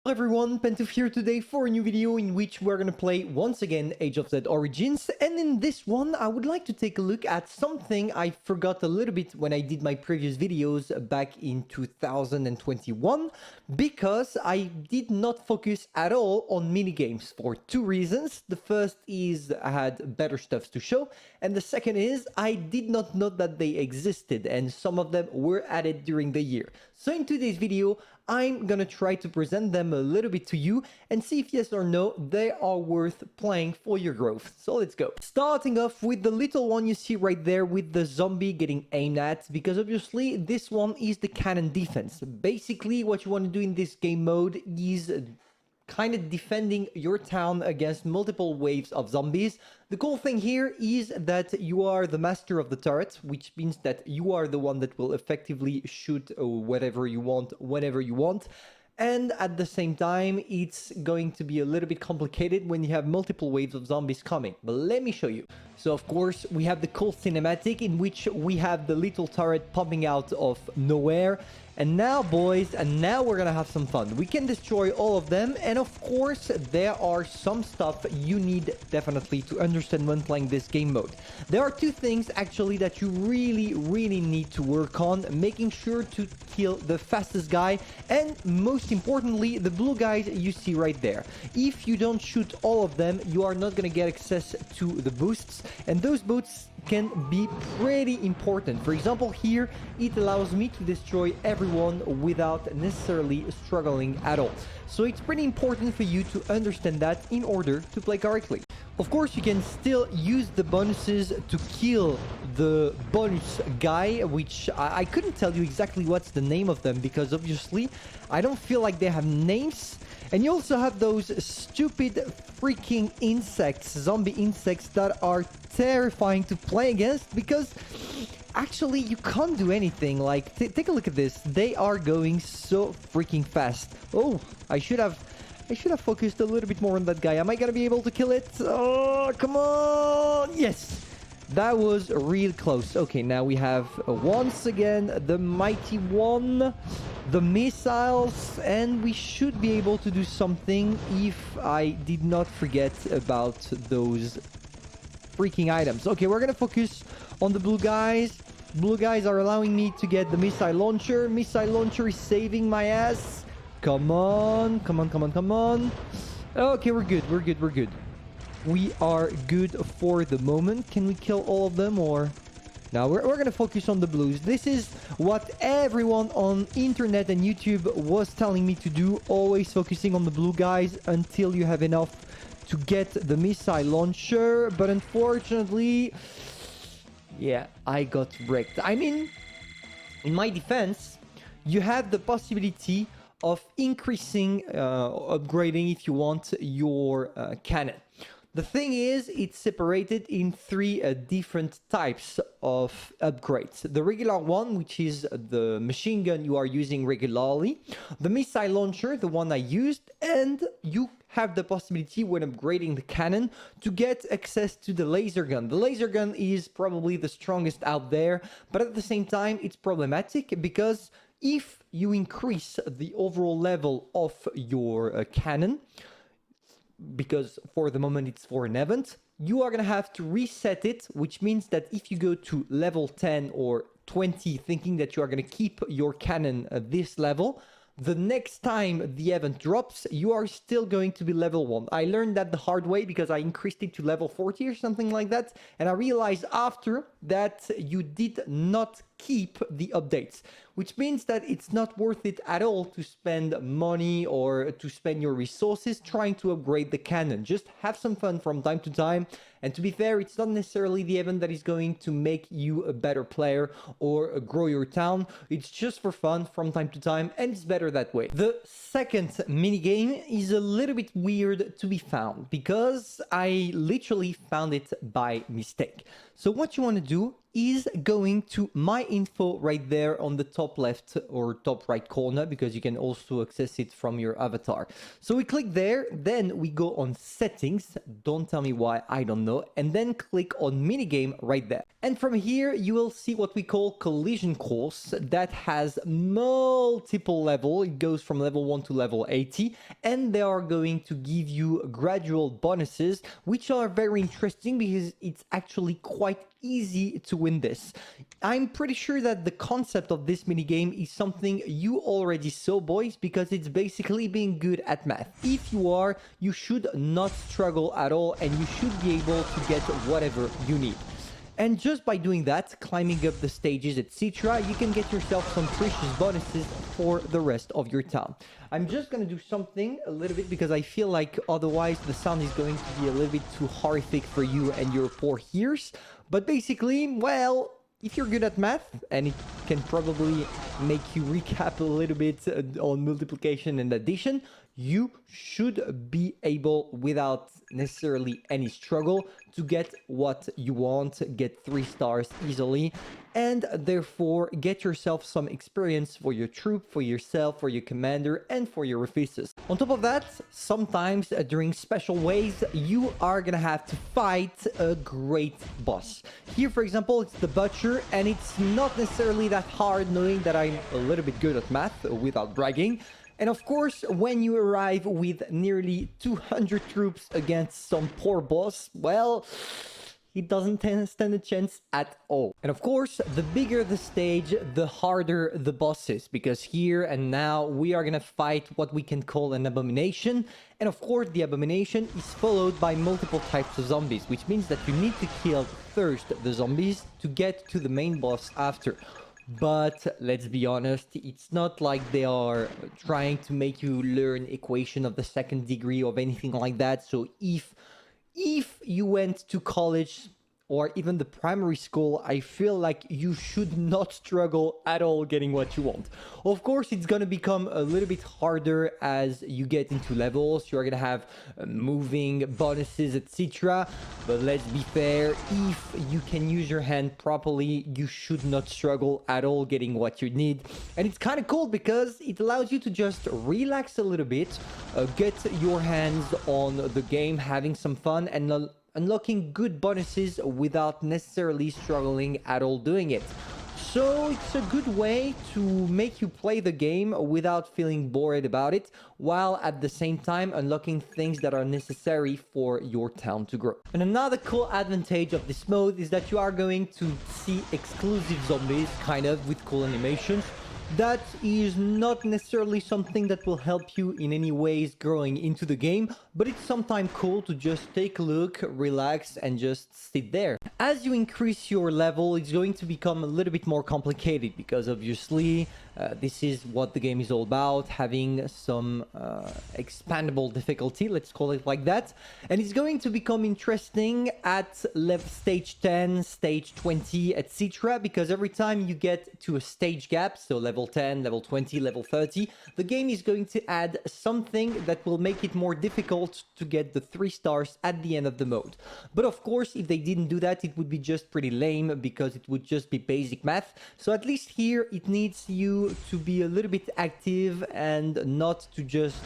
Hello everyone, Pantoufleee here today for a new video in which we're gonna play once again Age of Dead Origins, and in this one I would like to take a look at something I forgot a little bit when I did my previous videos back in 2021, because I did not focus at all on minigames for two reasons. The first is I had better stuff to show, and the second is I did not know that they existed and some of them were added during the year. So in today's video I'm gonna try to present them a little bit to you and see if yes or no they are worth playing for your growth. So let's go. Starting off with the little one you see right there with the zombie getting aimed at, because obviously this one is the cannon defense. Basically what you want to do in this game mode is kind of defending your town against multiple waves of zombies. The cool thing here is that you are the master of the turret, which means that you are the one that will effectively shoot whatever you want, whenever you want. And at the same time, it's going to be a little bit complicated when you have multiple waves of zombies coming. But let me show you. So of course, we have the cool cinematic in which we have the little turret popping out of nowhere. And now, boys, and now we're gonna have some fun. We can destroy all of them, and of course, there are some stuff you need definitely to understand when playing this game mode. There are two things, actually, that you really need to work on. Making sure to kill the fastest guy, and most importantly, the blue guys you see right there. If you don't shoot all of them, you are not gonna get access to the boosts, and those boosts can be pretty important. For example, here it allows me to destroy everyone without necessarily struggling at all. So it's pretty important for you to understand that in order to play correctly. Of course, you can still use the bonuses to kill the bonus guy, which I couldn't tell you exactly what's the name of them, because obviously I don't feel like they have names. And you also have those stupid freaking insects, zombie insects, that are terrifying to play against, because actually you can't do anything. Like, take a look at this. They are going so freaking fast. Oh, I should have focused a little bit more on that guy. Am I gonna be able to kill it? Oh, come on! Yes! That was real close. Okay, now we have once again the mighty one, the missiles, and we should be able to do something if I did not forget about those freaking items. Okay, we're gonna focus on the blue guys. Blue guys are allowing me to get the missile launcher. Missile launcher is saving my ass. Come on, come on, come on, come on. Okay, we're good, we're good, we're good. We are good for the moment. Can we kill all of them, or... Now we're gonna focus on the blues. This is what everyone on internet and YouTube was telling me to do. Always focusing on the blue guys until you have enough to get the missile launcher. But unfortunately, yeah, I got wrecked. I mean, in my defense, you have the possibility of increasing, upgrading, if you want, your cannon. The thing is, it's separated in three different types of upgrades. The regular one, which is the machine gun you are using regularly. The missile launcher, the one I used. And you have the possibility, when upgrading the cannon, to get access to the laser gun. The laser gun is probably the strongest out there, but at the same time, it's problematic because if you increase the overall level of your cannon, because for the moment it's for an event, you are gonna have to reset it, which means that if you go to level 10 or 20 thinking that you are gonna keep your cannon at this level, the next time the event drops, you are still going to be level 1. I learned that the hard way because I increased it to level 40 or something like that, and I realized after that you did not keep the updates, which means that it's not worth it at all to spend money or to spend your resources trying to upgrade the cannon. Just have some fun from time to time, and to be fair, it's not necessarily the event that is going to make you a better player or grow your town. It's just for fun from time to time, and it's better that way. The second minigame is a little bit weird to be found because I literally found it by mistake. So what you want to do is going to my info right there on the top left or top right corner, because you can also access it from your avatar. So we click there, then we go on settings, don't tell me why, I don't know, and then click on minigame right there. And from here, you will see what we call collision course that has multiple levels. It goes from level 1 to level 80, and they are going to give you gradual bonuses, which are very interesting because it's actually quite easy to win this. I'm pretty sure that the concept of this minigame is something you already saw, boys, because it's basically being good at math. If you are, you should not struggle at all, and you should be able to get whatever you need. And just by doing that, climbing up the stages, etc., you can get yourself some precious bonuses for the rest of your town. I'm just going to do something a little bit because I feel like otherwise the sound is going to be a little bit too horrific for you and your poor ears. But basically, well, if you're good at math, and it can probably make you recap a little bit on multiplication and addition, you should be able, without necessarily any struggle, to get what you want, get 3 stars easily, and therefore get yourself some experience for your troop, for yourself, for your commander, and for your officers. On top of that, sometimes during special ways, you are gonna have to fight a great boss. Here, for example, it's the Butcher, and it's not necessarily that hard, knowing that I'm a little bit good at math, without bragging. And of course, when you arrive with nearly 200 troops against some poor boss, well, he doesn't stand a chance at all. And of course, the bigger the stage, the harder the boss is, because here and now we are gonna fight what we can call an abomination. And of course, the abomination is followed by multiple types of zombies, which means that you need to kill first the zombies to get to the main boss after. But let's be honest, it's not like they are trying to make you learn equation of the second degree or anything like that. So if you went to college or even the primary school, I feel like you should not struggle at all getting what you want. Of course, it's gonna become a little bit harder as you get into levels. You're gonna have moving bonuses, etc. But let's be fair, if you can use your hand properly, you should not struggle at all getting what you need. And it's kind of cool because it allows you to just relax a little bit, get your hands on the game, having some fun, and unlocking good bonuses without necessarily struggling at all doing it. So it's a good way to make you play the game without feeling bored about it, while at the same time unlocking things that are necessary for your town to grow. And another cool advantage of this mode is that you are going to see exclusive zombies, kind of, with cool animations. That is not necessarily something that will help you in any ways growing into the game, but it's sometimes cool to just take a look, relax, and just sit there. As you increase your level, it's going to become a little bit more complicated because obviously this is what the game is all about, having some expandable difficulty, let's call it like that. And it's going to become interesting at stage 10, stage 20, etc. because every time you get to a stage gap, so level 10, level 20, level 30, the game is going to add something that will make it more difficult to get the 3 stars at the end of the mode. But of course, if they didn't do that, it would be just pretty lame because it would just be basic math. So at least here, it needs you to be a little bit active and not to just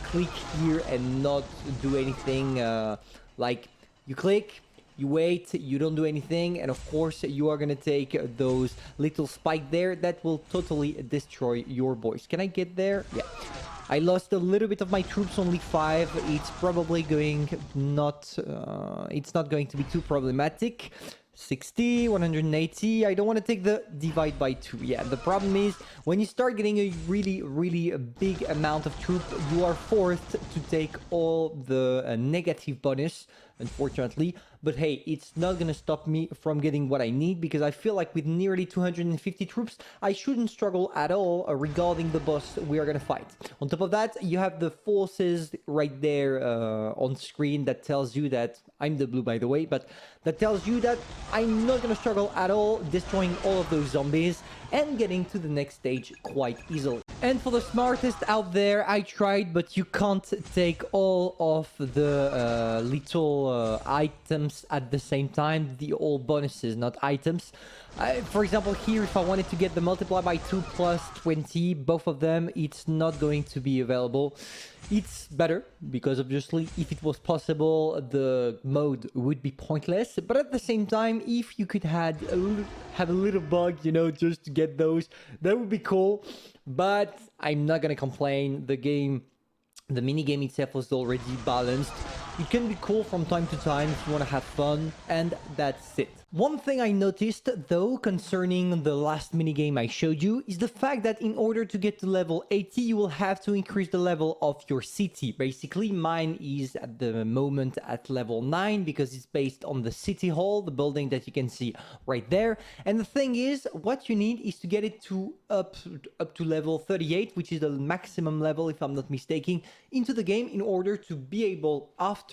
click here and not do anything. Like you click, you wait, you don't do anything, and of course you are gonna take those little spike there that will totally destroy your boys. Can I get there? Yeah. I lost a little bit of my troops, only 5. It's probably going it's not going to be too problematic. 60, 180. I don't want to take the divide by 2. Yeah, the problem is when you start getting a really big amount of troop, you are forced to take all the negative bonus, unfortunately. But hey, it's not gonna stop me from getting what I need, because I feel like with nearly 250 troops, I shouldn't struggle at all regarding the boss we are gonna fight. On top of that, you have the forces right there on screen that tells you that I'm the blue, by the way, but that tells you that I'm not gonna struggle at all destroying all of those zombies and getting to the next stage quite easily. And for the smartest out there, I tried, but you can't take all of the little all items at the same time, the all bonuses, not items. For example, here, if I wanted to get the multiply by 2 plus 20, both of them, it's not going to be available. It's better because obviously if it was possible, the mode would be pointless. But at the same time, if you could have a little bug, you know, just to get those, that would be cool. But I'm not gonna complain. The minigame itself was already balanced. It can be cool from time to time if you want to have fun, and that's it. One thing I noticed, though, concerning the last minigame I showed you, is the fact that in order to get to level 80, you will have to increase the level of your city. Basically, mine is at the moment at level 9, because it's based on the city hall, the building that you can see right there. And the thing is, what you need is to get it to up to level 38, which is the maximum level, if I'm not mistaken, into the game in order to be able, after,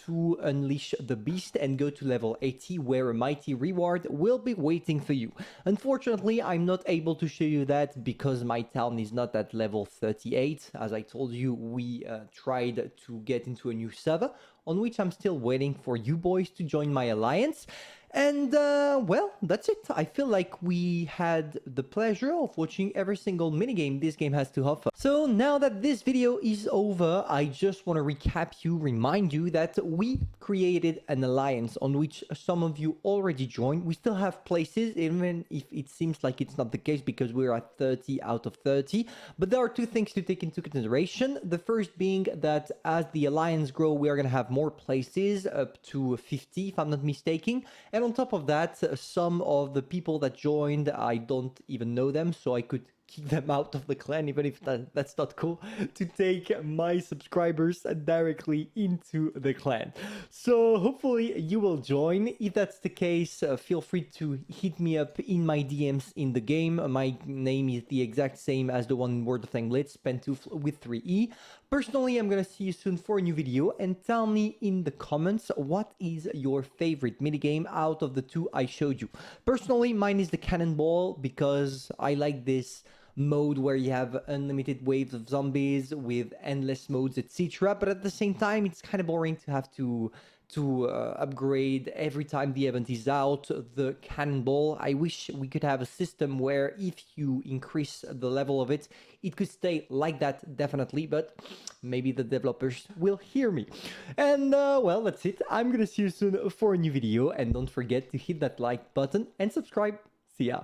to unleash the beast and go to level 80, where a mighty reward will be waiting for you. Unfortunately, I'm not able to show you that because my town is not at level 38. As I told you, we tried to get into a new server on which I'm still waiting for you boys to join my alliance. And well, that's it. I feel like we had the pleasure of watching every single minigame this game has to offer. So now that this video is over, I just want to remind you that we created an alliance on which some of you already joined. We still have places, even if it seems like it's not the case because we're at 30 out of 30. But there are two things to take into consideration. The first being that as the alliance grow, we are going to have more places, up to 50 if I'm not mistaken. And on top of that, some of the people that joined, I don't even know them, so I could kick them out of the clan, even if that's not cool, to take my subscribers directly into the clan. So hopefully you will join. If that's the case, feel free to hit me up in my DMs in the game. My name is the exact same as the one in World of Tanks Blitz, Pantoufleee with 3E. Personally, I'm gonna see you soon for a new video, and tell me in the comments what is your favorite minigame out of the two I showed you. Personally, mine is the cannonball because I like this mode where you have unlimited waves of zombies with endless modes, etc. But at the same time, it's kind of boring to have to upgrade every time the event is out. The cannonball, I wish we could have a system where if you increase the level of it, it could stay like that, definitely, but maybe the developers will hear me. And well, that's it. I'm gonna see you soon for a new video, and don't forget to hit that like button and subscribe. See ya.